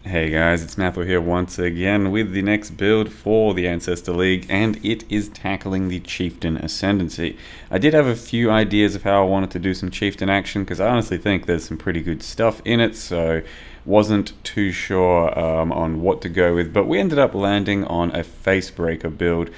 Hey guys, it's Mathor here once again with the next build for the Ancestor League, and it is tackling the Chieftain Ascendancy. I did have a few ideas of how I wanted to do some Chieftain action, because I honestly think there's some pretty good stuff in it, so wasn't too sure on what to go with, but we ended up landing on a Facebreaker build,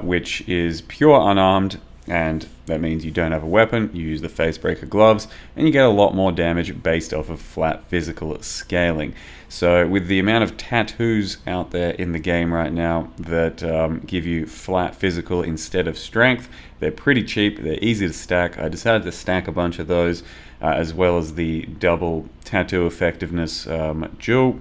which is pure unarmed, and that means you don't have a weapon, you use the Facebreaker gloves, and you get a lot more damage based off of flat physical scaling. So with the amount of tattoos out there in the game right now that give you flat physical instead of strength, they're pretty cheap, they're easy to stack. I decided to stack a bunch of those, as well as the double tattoo effectiveness jewel.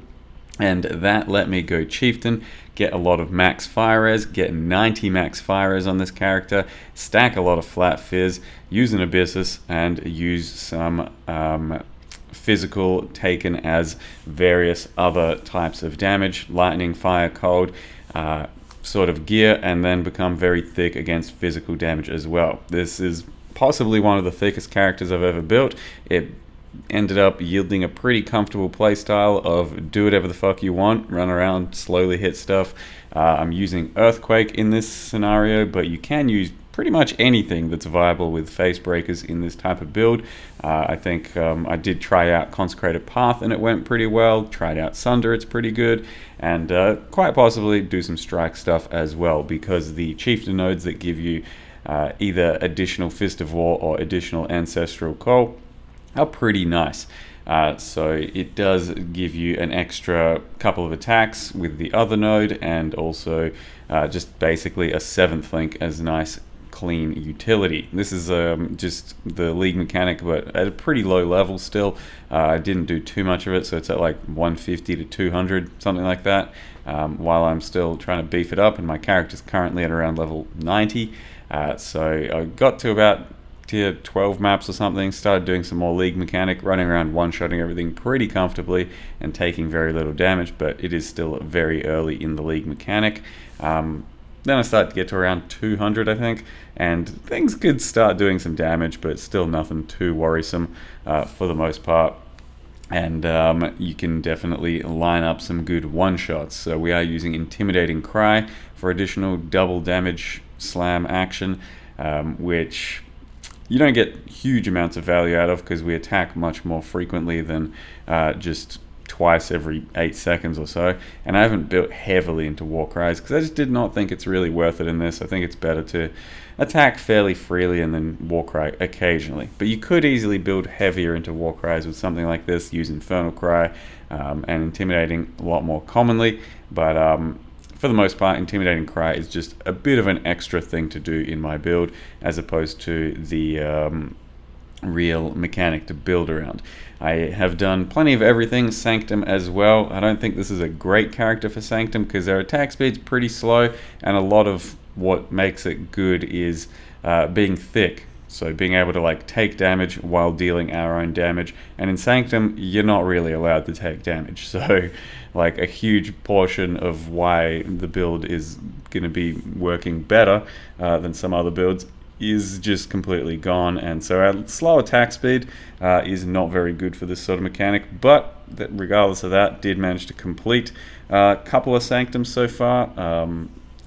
And that let me go Chieftain, get a lot of max fire res, get 90 max fire res on this character, stack a lot of flat fizz, use an Abyssus, and use some physical taken as various other types of damage, lightning, fire, cold, sort of gear, and then become very thick against physical damage as well. This is possibly one of the thickest characters I've ever built. It ended up yielding a pretty comfortable playstyle of do whatever the fuck you want, run around, slowly hit stuff. I'm using Earthquake in this scenario, but you can use pretty much anything that's viable with Facebreakers in this type of build. I think I did try out Consecrated Path and it went pretty well. Tried out Sunder, it's pretty good. And quite possibly do some strike stuff as well, because the Chieftain nodes that give you either additional Fist of War or additional Ancestral Call are pretty nice. So it does give you an extra couple of attacks with the other node, and also just basically a 7th link as nice clean utility. This is just the league mechanic, but at a pretty low level still. I didn't do too much of it, so it's at like 150 to 200, something like that, while I'm still trying to beef it up, and my character's currently at around level 90. So I got to about tier 12 maps or something, started doing some more league mechanic, running around one-shotting everything pretty comfortably and taking very little damage, but it is still very early in the league mechanic. Then I started to get to around 200, I think, and things could start doing some damage, but still nothing too worrisome for the most part. And you can definitely line up some good one-shots. So we are using Intimidating Cry for additional double damage slam action, which you don't get huge amounts of value out of, because we attack much more frequently than just twice every 8 seconds or so. And I haven't built heavily into War Cries because I just did not think it's really worth it in this. I think it's better to attack fairly freely and then War Cry occasionally. But you could easily build heavier into War Cries with something like this, use Infernal Cry and Intimidating a lot more commonly. But for the most part, Intimidating Cry is just a bit of an extra thing to do in my build, as opposed to the real mechanic to build around. I have done plenty of everything, Sanctum as well. I don't think this is a great character for Sanctum, because their attack speed's pretty slow, and a lot of what makes it good is being thick. So being able to like take damage while dealing our own damage, and in Sanctum you're not really allowed to take damage, so like a huge portion of why the build is going to be working better than some other builds is just completely gone. And so our slow attack speed is not very good for this sort of mechanic, but regardless of that, did manage to complete a couple of Sanctums so far,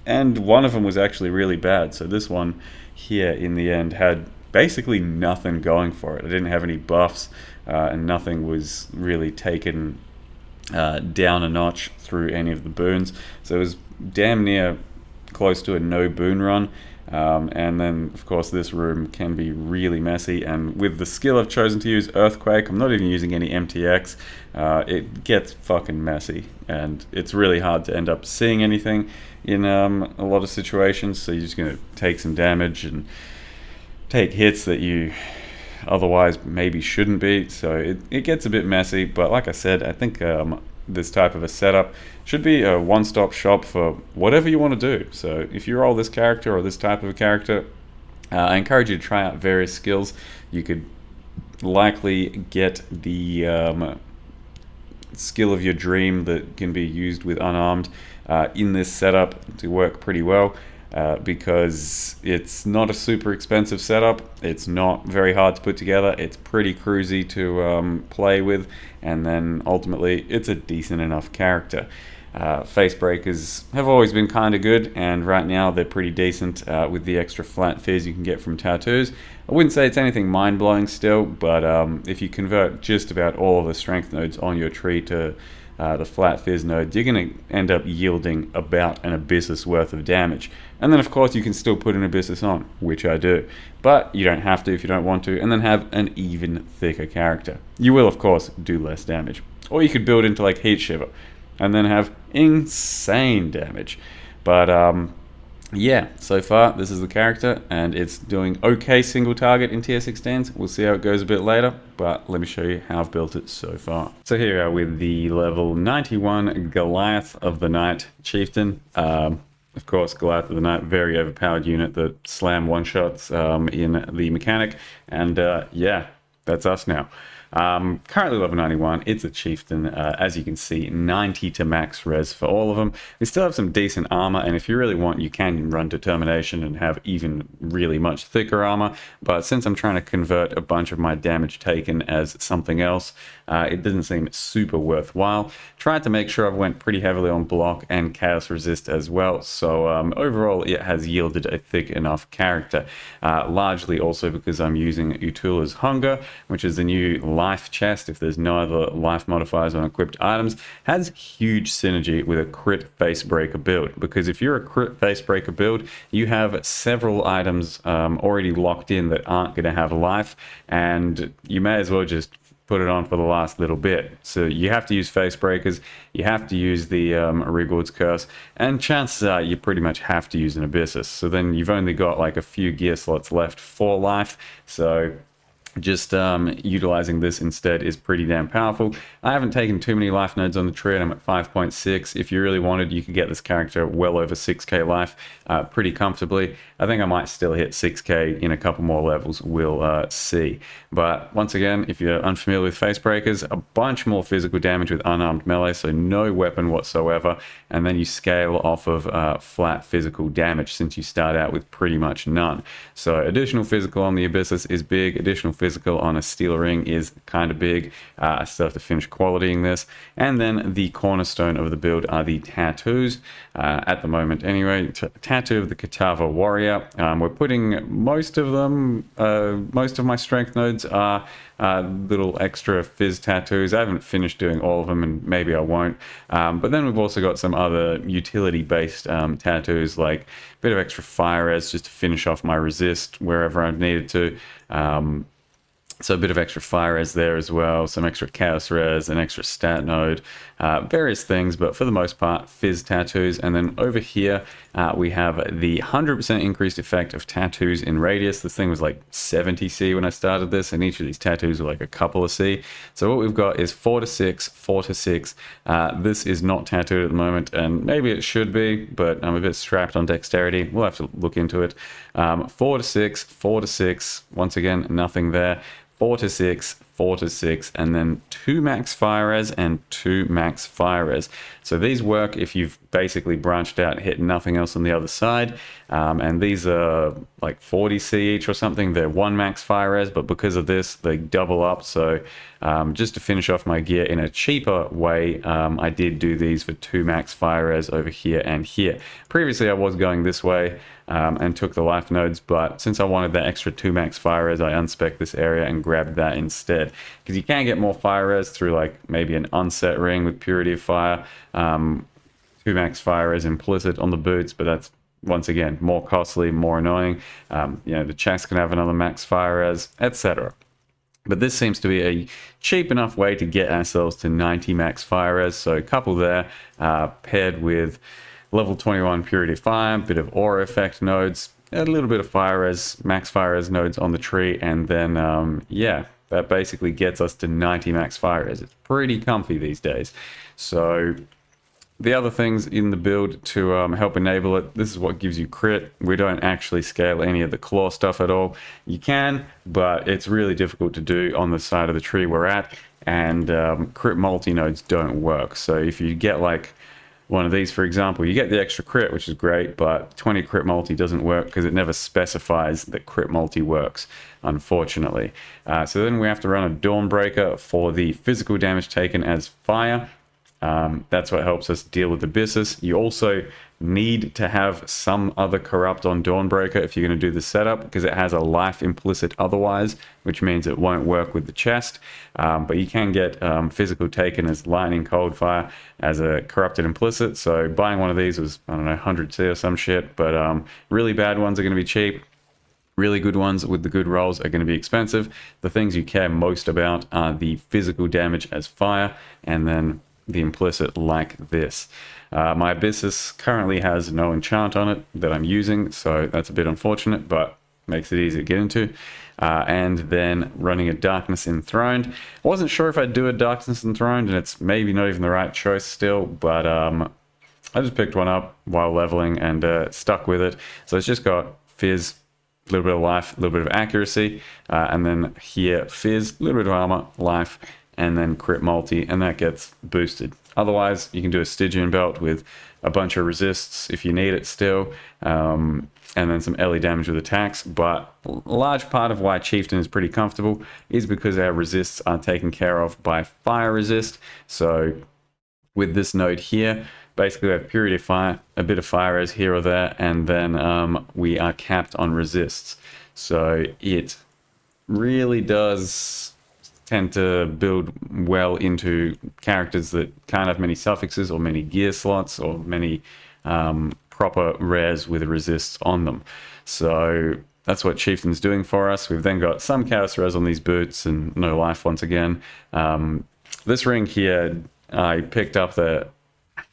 and one of them was actually really bad. So this one here in the end had basically nothing going for it. I didn't have any buffs, and nothing was really taken down a notch through any of the boons. So it was damn near close to a no boon run. And then of course this room can be really messy, and with the skill I've chosen to use, Earthquake, I'm not even using any MTX, it gets fucking messy, and it's really hard to end up seeing anything in a lot of situations. So you're just going to take some damage and take hits that you otherwise maybe shouldn't be. So it gets a bit messy, but like I said, I think this type of a setup should be a one-stop shop for whatever you want to do. So if you roll this character or this type of a character, I encourage you to try out various skills. You could likely get the skill of your dream that can be used with unarmed in this setup to work pretty well. because it's not a super expensive setup. It's not very hard to put together. It's pretty cruisy to play with, and then ultimately it's a decent enough character. Facebreakers have always been kind of good, and right now they're pretty decent with the extra flat fizz you can get from tattoos. I wouldn't say it's anything mind-blowing still, but if you convert just about all of the strength nodes on your tree to the flat fizz node, you're going to end up yielding about an Abyssus worth of damage. And then of course you can still put an Abyssus on, which I do. But you don't have to if you don't want to, and then have an even thicker character. You will of course do less damage. Or you could build into like Heat Shiver, and then have insane damage. But yeah, so far this is the character, and it's doing okay single target in tier 16s. We'll see how it goes a bit later, but let me show you how I've built it so far. So here we are with the level 91 Goliath of the Night Chieftain. Of course, Goliath of the Night, very overpowered unit that slam one-shots in the mechanic, and yeah, that's us now. Currently level 91, it's a Chieftain, as you can see, 90 to max res for all of them. They still have some decent armor, and if you really want, you can run Determination and have even really much thicker armor, but since I'm trying to convert a bunch of my damage taken as something else, it doesn't seem super worthwhile. Tried to make sure I've went pretty heavily on block and chaos resist as well, so overall it has yielded a thick enough character, largely also because I'm using Utula's Hunger, which is the new life chest. If there's no other life modifiers on equipped items, has huge synergy with a crit Facebreaker build, because if you're a crit Facebreaker build, you have several items already locked in that aren't going to have life, and you may as well just put it on for the last little bit. So you have to use Facebreakers, you have to use the Rigord's Curse, and chances are you pretty much have to use an Abyssus. So then you've only got like a few gear slots left for life, so just utilizing this instead is pretty damn powerful. I haven't taken too many life nodes on the tree, and I'm at 5.6. If you really wanted, you could get this character well over 6k life pretty comfortably. I think I might still hit 6k in a couple more levels, we'll see. But once again, if you're unfamiliar with Facebreakers, a bunch more physical damage with unarmed melee, so no weapon whatsoever, and then you scale off of flat physical damage since you start out with pretty much none. So additional physical on the Abyssus is big, additional physical on a steel ring is kind of big. I still have to finish qualitying this. And then the cornerstone of the build are the tattoos. At the moment anyway, tattoo of the Katava warrior. We're putting most of them, most of my strength nodes are little extra fizz tattoos. I haven't finished doing all of them, and maybe I won't. But then we've also got some other utility based tattoos, like a bit of extra fire res just to finish off my resist wherever I've needed to. So a bit of extra fire res there as well, some extra chaos res, an extra stat node, various things, but for the most part, fizz tattoos. And then over here, we have the 100% increased effect of tattoos in radius. This thing was like 70 C when I started this, and each of these tattoos were like a couple of C. So what we've got is 4 to 6, 4 to 6. This is not tattooed at the moment, and maybe it should be, but I'm a bit strapped on dexterity. We'll have to look into it. 4 to 6, 4 to 6. Once again, nothing there. 4 to 6, 4 to 6, and then 2 max fire res and 2 max fire res. So these work if you've basically branched out and hit nothing else on the other side. And these are like 40 C each or something. They're 1 max fire res, but because of this, they double up. So just to finish off my gear in a cheaper way, I did do these for 2 max fire res over here and here. Previously, I was going this way and took the life nodes, but since I wanted that extra 2 max fire res, I unspec'd this area and grabbed that instead. Because you can get more fire res through like maybe an unset ring with Purity of Fire. 2 max fire res implicit on the boots, but that's once again more costly, more annoying. You know, the chest can have another max fire res, etc. But this seems to be a cheap enough way to get ourselves to 90 max fire res. So a couple there, paired with level 21 Purity of Fire, bit of aura effect nodes, a little bit of fire res, max fire res nodes on the tree, and then yeah, that basically gets us to 90 max fire res. It's pretty comfy these days. So the other things in the build to help enable it, this is what gives you crit. We don't actually scale any of the claw stuff at all. You can, but it's really difficult to do on the side of the tree we're at, and crit multi-nodes don't work. So if you get like one of these, for example, you get the extra crit, which is great, but 20 crit multi doesn't work because it never specifies that crit multi works, unfortunately. So then we have to run a Dawnbreaker for the physical damage taken as fire. That's what helps us deal with Abyssus. You also need to have some other corrupt on Dawnbreaker if you're going to do the setup, because it has a life implicit otherwise, which means it won't work with the chest. But you can get physical taken as lightning, cold fire as a corrupted implicit. So buying one of these was, I don't know, 100C or some shit. But really bad ones are going to be cheap. Really good ones with the good rolls are going to be expensive. The things you care most about are the physical damage as fire, and then the implicit like this. My Abyssus currently has no enchant on it that I'm using, so that's a bit unfortunate, but makes it easy to get into. And then running a Darkness Enthroned. I wasn't sure if I'd do a Darkness Enthroned, and it's maybe not even the right choice still, but I just picked one up while leveling and stuck with it. So it's just got Fizz, a little bit of life, a little bit of accuracy, and then here Fizz, a little bit of armor, life, and then crit multi, and that gets boosted. Otherwise, you can do a Stygian belt with a bunch of resists if you need it still, and then some LE damage with attacks. But a large part of why Chieftain is pretty comfortable is because our resists are taken care of by fire resist. So with this node here, basically we have Purity of Fire, a bit of fire res here or there, and then we are capped on resists. So it really does tend to build well into characters that can't have many suffixes or many gear slots or many proper rares with resists on them. So that's what Chieftain's doing for us. We've then got some chaos res on these boots and no life once again. This ring here I picked up that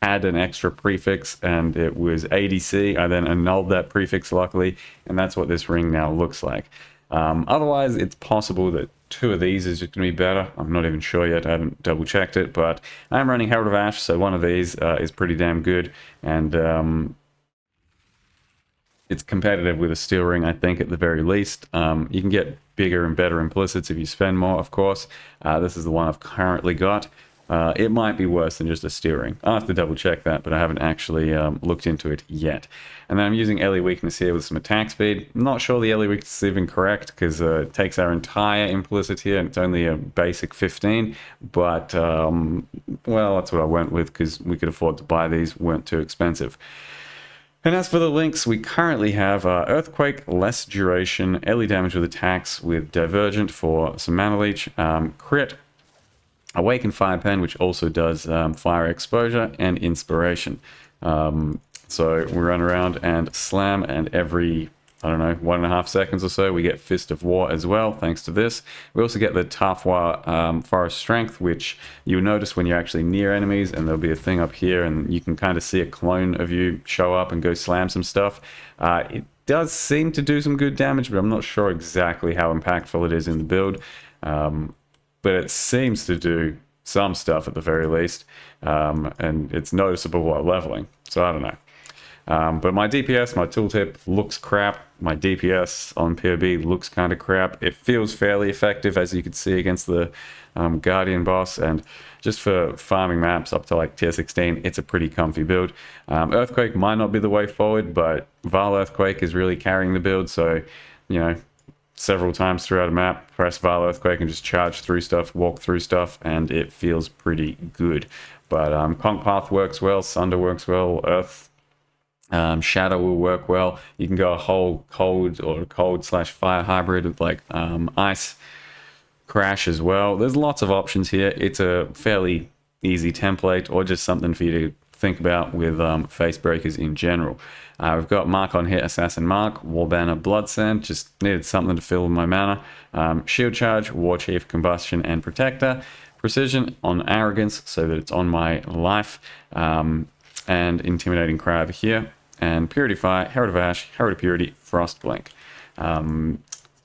had an extra prefix and it was ADC. I then annulled that prefix luckily, and that's what this ring now looks like. Otherwise, it's possible that two of these is just going to be better. I'm not even sure yet. I haven't double checked it, but I'm running Herald of Ash, so one of these is pretty damn good, and it's competitive with a steel ring, I think, at the very least. You can get bigger and better implicits if you spend more, of course. This is the one I've currently got. It might be worse than just a steel ring. I'll have to double check that, but I haven't actually looked into it yet. And then I'm using LE weakness here with some attack speed. I'm not sure the LE weakness is even correct because it takes our entire implicit here and it's only a basic 15. But, well, that's what I went with because we could afford to buy these, weren't too expensive. And as for the links, we currently have Earthquake, less duration, LE damage with attacks with Divergent for some mana leech, crit, Awaken Fire Pen, which also does fire exposure and inspiration. So we run around and slam, and every, I don't know, 1.5 seconds or so, we get Fist of War as well, thanks to this. We also get the Tafwa Forest Strength, which you'll notice when you're actually near enemies, and there'll be a thing up here, and you can kind of see a clone of you show up and go slam some stuff. It does seem to do some good damage, but I'm not sure exactly how impactful it is in the build. But it seems to do some stuff at the very least, and it's noticeable while leveling, so I don't know. But my DPS, my tooltip looks crap. My DPS on POB looks kind of crap. It feels fairly effective, as you can see, against the Guardian boss, and just for farming maps up to like tier 16, it's a pretty comfy build. Earthquake might not be the way forward, but Val Earthquake is really carrying the build, so, you know, several times throughout a map, press Val Earthquake and just charge through stuff, walk through stuff, and it feels pretty good. But Conk Path works well, Sunder works well, Earth Shadow will work well. You can go a whole cold or cold/fire hybrid with like ice crash as well. There's lots of options here. It's a fairly easy template, or just something for you to think about with Facebreakers in general. We've got Mark on Hit, Assassin Mark, Warbanner, Bloodsend, just needed something to fill my mana. Shield Charge, War Chief, Combustion, and Protector. Precision on Arrogance, so that it's on my life. And Intimidating Cry over here. And Purity Fire, Herald of Ash, Herald of Purity, Frostblink.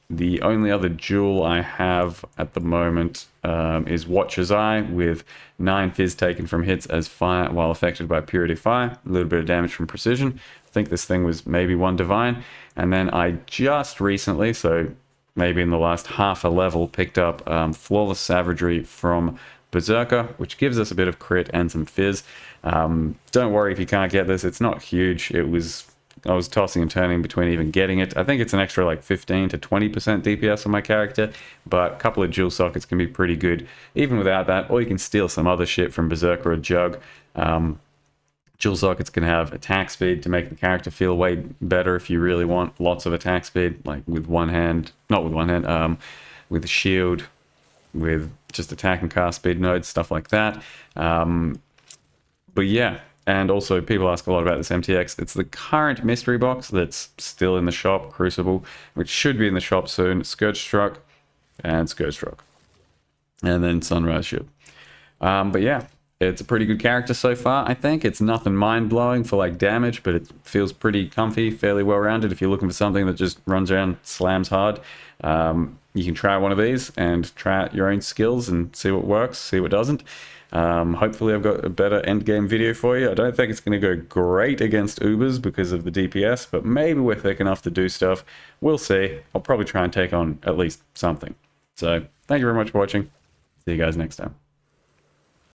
The only other jewel I have at the moment is Watcher's Eye, with 9 fizz taken from hits as fire while affected by Purity Fire. A little bit of damage from Precision. I think this thing was maybe 1 divine. And then I just recently, so maybe in the last half a level, picked up Flawless Savagery from Berserker, which gives us a bit of crit and some fizz. Don't worry if you can't get this. It's not huge. I was tossing and turning between even getting it. I think it's an extra like 15 to 20% DPS on my character, but a couple of jewel sockets can be pretty good even without that, or you can steal some other shit from Berserker or Jug. Jewel sockets can have attack speed to make the character feel way better if you really want lots of attack speed, like with one hand, not with one hand, with a shield, with just attack and cast speed nodes, stuff like that. But yeah, and also people ask a lot about this MTX. It's the current mystery box that's still in the shop, Crucible, which should be in the shop soon. Scourge Struck and Scourge Struck. And then Sunrise Ship. But yeah, it's a pretty good character so far, I think. It's nothing mind-blowing for like damage, but it feels pretty comfy, fairly well-rounded. If you're looking for something that just runs around, slams hard, you can try one of these and try out your own skills and see what works, see what doesn't. Hopefully I've got a better endgame video for you. I don't think it's going to go great against Ubers because of the DPS, but maybe we're thick enough to do stuff. We'll see. I'll probably try and take on at least something. So thank you very much for watching. See you guys next time.